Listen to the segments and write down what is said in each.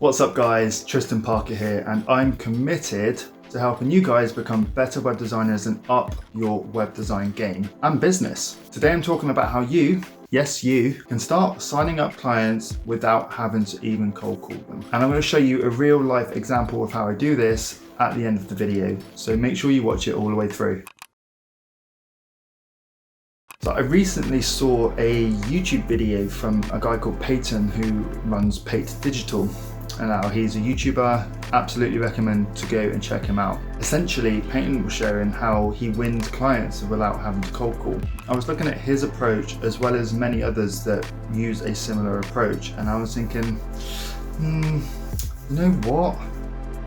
What's up guys, Tristan Parker here, and I'm committed to helping you guys become better web designers and up your web design game and business. Today I'm talking about how you, yes you, can start signing up clients without having to even cold call them. And I'm going to show you a real life example of how I do this at the end of the video, so make sure you watch it all the way through. So I recently saw a YouTube video from a guy called Payton who runs Payton Digital. And now he's a YouTuber, absolutely recommend to go and check him out. Essentially, Payton was sharing how he wins clients without having to cold call. I was looking at his approach as well as many others that use a similar approach, and I was thinking, you know what?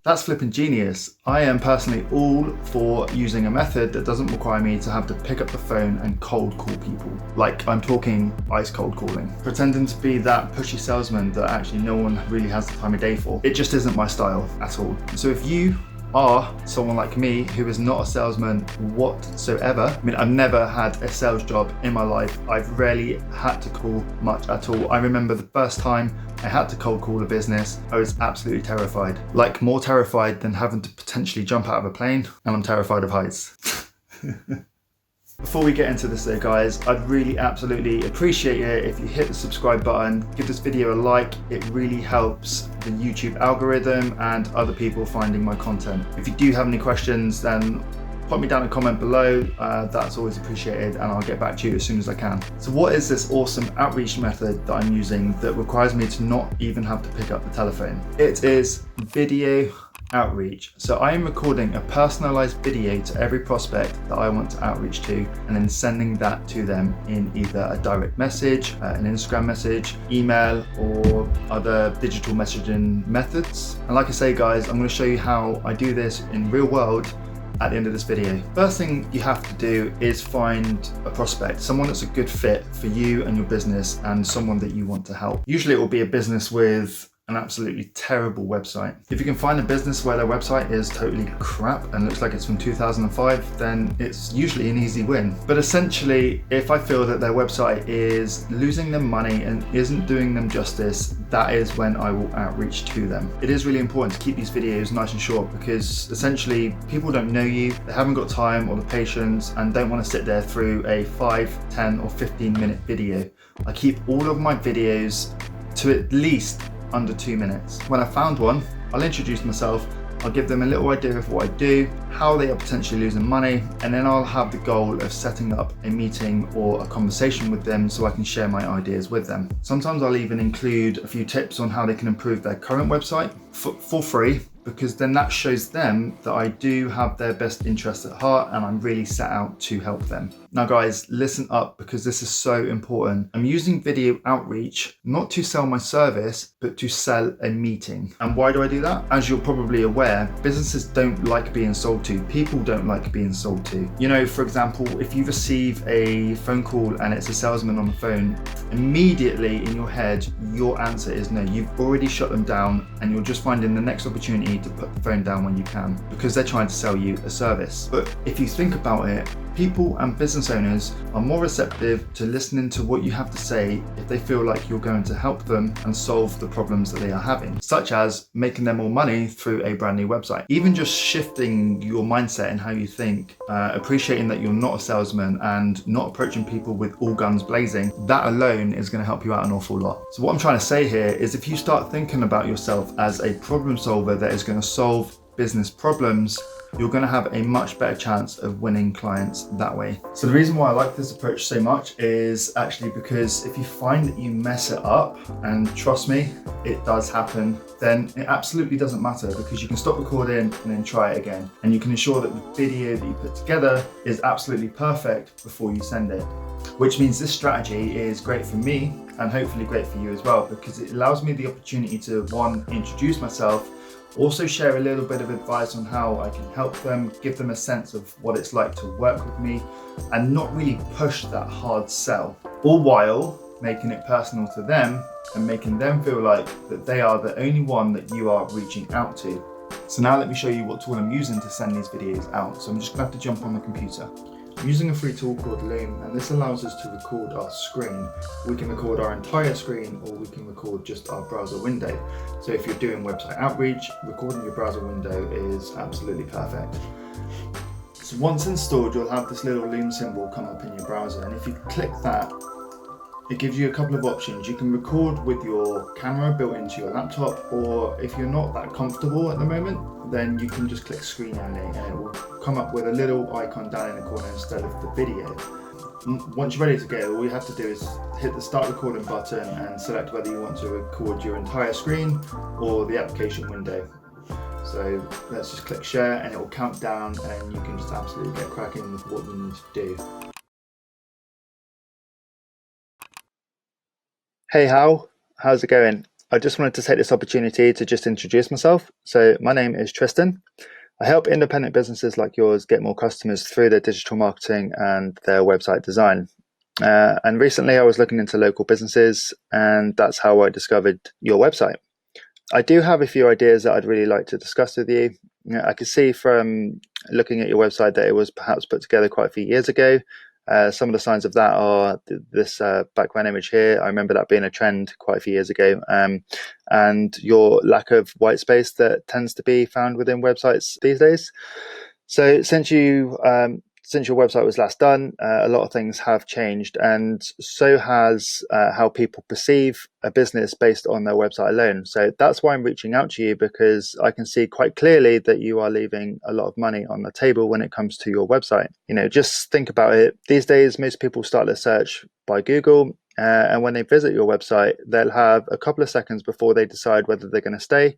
That's flipping genius. I am personally all for using a method that doesn't require me to have to pick up the phone and cold call people. Like, I'm talking ice cold calling. Pretending to be that pushy salesman that actually no one really has the time of day for. It just isn't my style at all. So if you are someone like me who is not a salesman whatsoever, I mean, I've never had a sales job in my life. I've rarely had to call much at all. I remember the first time I had to cold call a business, I was absolutely terrified. Like, more terrified than having to potentially jump out of a plane, and I'm terrified of heights. Before we get into this though guys, I'd really absolutely appreciate it if you hit the subscribe button, give this video a like. It really helps the YouTube algorithm and other people finding my content. If you do have any questions, then put me down a comment below, that's always appreciated, and I'll get back to you as soon as I can. So what is this awesome outreach method that I'm using that requires me to not even have to pick up the telephone? It is video outreach. So I am recording a personalized video to every prospect that I want to outreach to, and then sending that to them in either a direct message, an Instagram message, email, or other digital messaging methods. And like I say guys, I'm going to show you how I do this in real world at the end of this video. First thing you have to do is find a prospect, someone that's a good fit for you and your business, and someone that you want to help. Usually it will be a business with an absolutely terrible website. If you can find a business where their website is totally crap and looks like it's from 2005, then it's usually an easy win. But essentially, if I feel that their website is losing them money and isn't doing them justice, that is when I will outreach to them. It is really important to keep these videos nice and short, because essentially people don't know you, they haven't got time or the patience, and don't want to sit there through a 5, 10 or 15-minute video. I keep all of my videos to at least under 2 minutes. When I found one, I'll introduce myself, I'll give them a little idea of what I do, how they are potentially losing money, and then I'll have the goal of setting up a meeting or a conversation with them so I can share my ideas with them. Sometimes I'll even include a few tips on how they can improve their current website for free, because then that shows them that I do have their best interests at heart and I'm really set out to help them. Now guys, listen up, because this is so important. I'm using video outreach not to sell my service, but to sell a meeting. And why do I do that? As you're probably aware, businesses don't like being sold to. People don't like being sold to. You know, for example, if you receive a phone call and it's a salesman on the phone, immediately in your head, your answer is no. You've already shut them down, and you're just finding the next opportunity to put the phone down when you can, because they're trying to sell you a service. But if you think about it, people and business owners are more receptive to listening to what you have to say if they feel like you're going to help them and solve the problems that they are having, such as making them more money through a brand new website. Even just shifting your mindset and how you think, appreciating that you're not a salesman and not approaching people with all guns blazing, that alone is going to help you out an awful lot. So what I'm trying to say here is, if you start thinking about yourself as a problem solver that is going to solve business problems, you're going to have a much better chance of winning clients that way. So the reason why I like this approach so much is actually because if you find that you mess it up, and trust me, it does happen, then it absolutely doesn't matter, because you can stop recording and then try it again. And you can ensure that the video that you put together is absolutely perfect before you send it. Which means this strategy is great for me and hopefully great for you as well, because it allows me the opportunity to, one, introduce myself, also share a little bit of advice on how I can help them, give them a sense of what it's like to work with me, and not really push that hard sell, all while making it personal to them and making them feel like that they are the only one that you are reaching out to. So now let me show you what tool I'm using to send these videos out. So I'm just gonna have to jump on the computer. I'm using a free tool called Loom, and this allows us to record our screen. We can record our entire screen, or we can record just our browser window. So if you're doing website outreach, recording your browser window is absolutely perfect. So once installed, you'll have this little Loom symbol come up in your browser, and if you click that, it gives you a couple of options. You can record with your camera built into your laptop, or if you're not that comfortable at the moment, then you can just click screen only and it will come up with a little icon down in the corner instead of the video. Once you're ready to go, all you have to do is hit the start recording button and select whether you want to record your entire screen or the application window. So let's just click share and it will count down, and you can just absolutely get cracking with what you need to do. Hey Hal, how's it going? I just wanted to take this opportunity to just introduce myself. So my name is Tristan. I help independent businesses like yours get more customers through their digital marketing and their website design. And recently I was looking into local businesses, and that's how I discovered your website. I do have a few ideas that I'd really like to discuss with you. I could see from looking at your website that it was perhaps put together quite a few years ago. Some of the signs of that are this background image here. I remember that being a trend quite a few years ago. And your lack of white space that tends to be found within websites these days. So since your website was last done, a lot of things have changed, and so has how people perceive a business based on their website alone. So that's why I'm reaching out to you, because I can see quite clearly that you are leaving a lot of money on the table when it comes to your website. Just think about it. These days, most people start their search by Google, and when they visit your website, they'll have a couple of seconds before they decide whether they're going to stay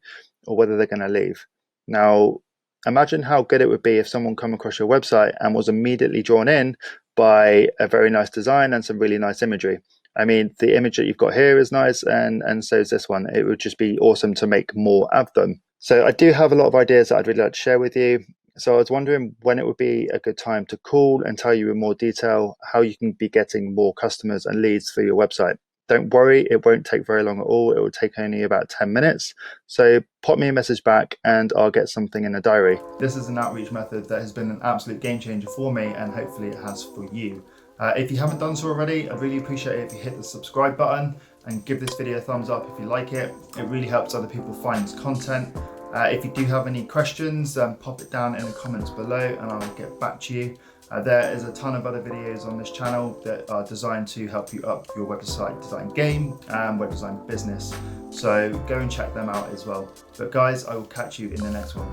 or whether they're going to leave. Now, imagine how good it would be if someone come across your website and was immediately drawn in by a very nice design and some really nice imagery. I mean, the image that you've got here is nice, and so is this one. It would just be awesome to make more of them. So I do have a lot of ideas that I'd really like to share with you. So I was wondering when it would be a good time to call and tell you in more detail how you can be getting more customers and leads for your website. Don't worry, it won't take very long at all. It will take only about 10 minutes. So pop me a message back and I'll get something in the diary. This is an outreach method that has been an absolute game changer for me, and hopefully it has for you. If you haven't done so already, I'd really appreciate it if you hit the subscribe button and give this video a thumbs up if you like it. It really helps other people find this content. If you do have any questions, pop it down in the comments below and I'll get back to you. There is a ton of other videos on this channel that are designed to help you up your website design game and web design business. So go and check them out as well. But guys, I will catch you in the next one.